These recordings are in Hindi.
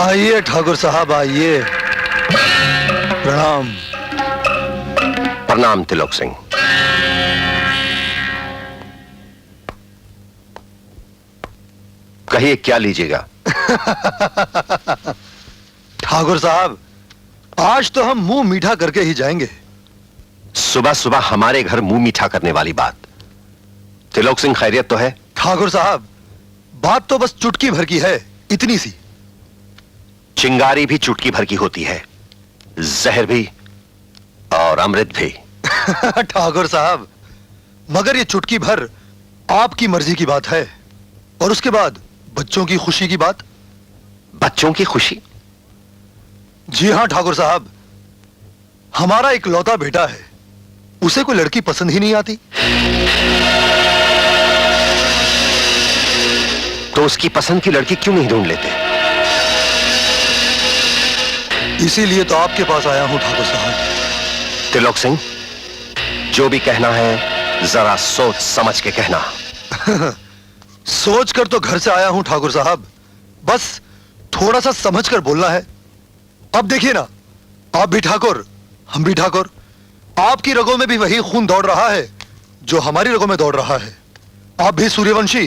आइए ठाकुर साहब आइए। प्रणाम। प्रणाम तिलक सिंह। कहिए क्या लीजिएगा? ठाकुर साहब, आज तो हम मुंह मीठा करके ही जाएंगे। सुबह सुबह हमारे घर मुंह मीठा करने वाली बात। तिलक सिंह, खैरियत तो है? ठाकुर साहब, बात तो बस चुटकी भर की है, इतनी सी। चिंगारी भी चुटकी भर की होती है, जहर भी और अमृत भी। ठाकुर साहब, मगर ये चुटकी भर आपकी मर्जी की बात है, और उसके बाद बच्चों की खुशी की बात। बच्चों की खुशी? जी हां ठाकुर साहब, हमारा एक लौता बेटा है, उसे कोई लड़की पसंद ही नहीं आती। तो उसकी पसंद की लड़की क्यों नहीं ढूंढ लेते? इसीलिए तो आपके पास आया हूं ठाकुर साहब। तिलक सिंह, जो भी कहना है जरा सोच समझ के कहना। सोच कर तो घर से आया हूं ठाकुर साहब, बस थोड़ा सा समझ कर बोलना है। अब देखिए ना, आप भी ठाकुर, हम भी ठाकुर, आपकी रगों में भी वही खून दौड़ रहा है जो हमारी रगों में दौड़ रहा है। आप भी सूर्यवंशी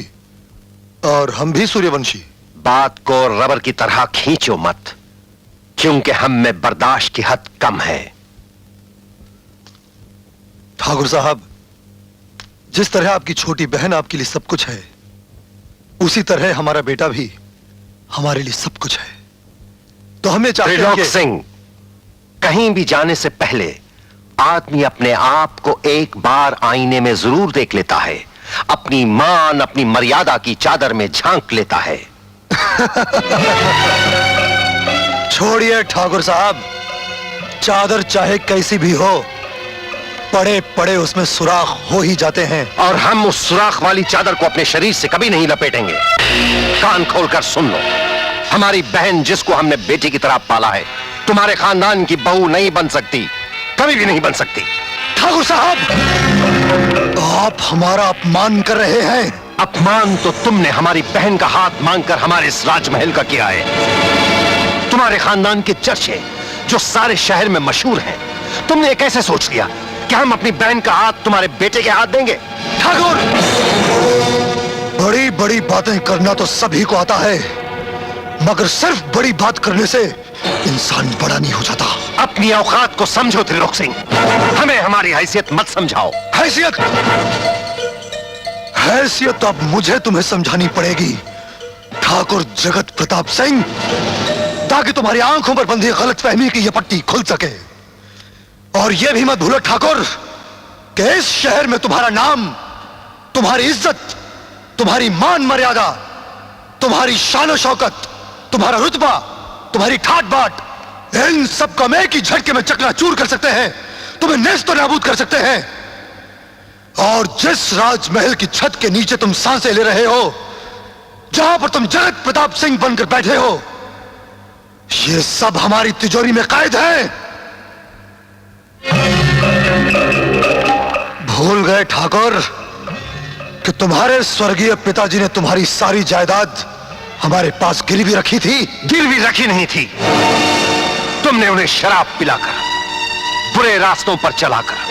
और हम भी सूर्यवंशी। बात को रबर की तरह खींचो मत, क्योंकि हम में बर्दाश्त की हद कम है। ठाकुर साहब, जिस तरह आपकी छोटी बहन आपके लिए सब कुछ है, उसी तरह हमारा बेटा भी हमारे लिए सब कुछ है। तो हमें चाहिए त्रिलोक सिंह, कहीं भी जाने से पहले आदमी अपने आप को एक बार आईने में जरूर देख लेता है, अपनी मान अपनी मर्यादा की चादर में झांक लेता है। छोड़िए ठाकुर साहब, चादर चाहे कैसी भी हो, पड़े पड़े उसमें सुराख हो ही जाते हैं। और हम उस सुराख वाली चादर को अपने शरीर से कभी नहीं लपेटेंगे। कान खोलकर सुन लो, हमारी बहन जिसको हमने बेटी की तरह पाला है, तुम्हारे खानदान की बहू नहीं बन सकती, कभी भी नहीं बन सकती। ठाकुर साहब, आप हमारा अपमान कर रहे हैं। अपमान तो तुमने हमारी बहन का हाथ मांगकर हमारे इस राजमहल का किया है। तुम्हारे खानदान के चर्चे जो सारे शहर में मशहूर हैं, तुमने कैसे सोच लिया कि हम अपनी बहन का हाथ तुम्हारे बेटे के हाथ देंगे? ठाकुर, बड़ी बड़ी बातें करना तो सभी को आता है, मगर सिर्फ बड़ी बात करने से इंसान बड़ा नहीं हो जाता। अपनी औकात को समझो त्रिलोक सिंह, हमें हमारी हैसियत मत समझाओ। हैसियत? हैसियत तो अब मुझे तुम्हें समझानी पड़ेगी ठाकुर जगत प्रताप सिंह, ताकि तुम्हारी आंखों पर बंधी गलतफहमी की यह पट्टी खुल सके। और यह भी मत भूलो ठाकुर कि इस शहर में तुम्हारा नाम, तुम्हारी इज्जत, तुम्हारी मान मर्यादा, तुम्हारी शान शौकत, तुम्हारा रुतबा, तुम्हारी ठाट बाट, इन सब को एक ही झटके में चकनाचूर कर सकते हैं, तुम्हें नेस्त नाबूद कर सकते हैं। और जिस राजमहल की छत के नीचे तुम सांसें ले रहे हो, जहां पर तुम जगत प्रताप सिंह बनकर बैठे हो, ये सब हमारी तिजोरी में कैद है। भूल गए ठाकुर कि तुम्हारे स्वर्गीय पिताजी ने तुम्हारी सारी जायदाद हमारे पास गिरवी रखी थी? गिरवी रखी नहीं थी, तुमने उन्हें शराब पिलाकर, बुरे रास्तों पर चलाकर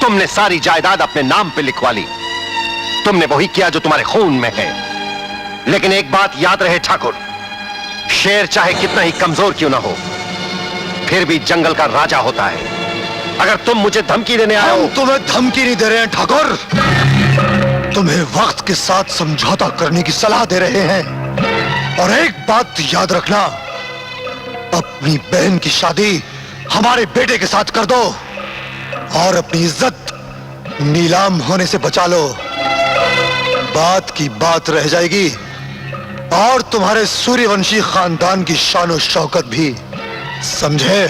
तुमने सारी जायदाद अपने नाम पे लिखवा ली। तुमने वही किया जो तुम्हारे खून में है। लेकिन एक बात याद रहे ठाकुर, शेर चाहे कितना ही कमजोर क्यों ना हो, फिर भी जंगल का राजा होता है। अगर तुम मुझे धमकी देने आए हो। तुम्हें धमकी नहीं दे रहे हैं ठाकुर, तुम्हें वक्त के साथ समझौता करने की सलाह दे रहे हैं। और एक बात याद रखना, अपनी बहन की शादी हमारे बेटे के साथ कर दो और अपनी इज्जत नीलाम होने से बचा लो। बात की बात रह जाएगी और तुम्हारे सूर्यवंशी खानदान की शान और शौकत भी, समझे?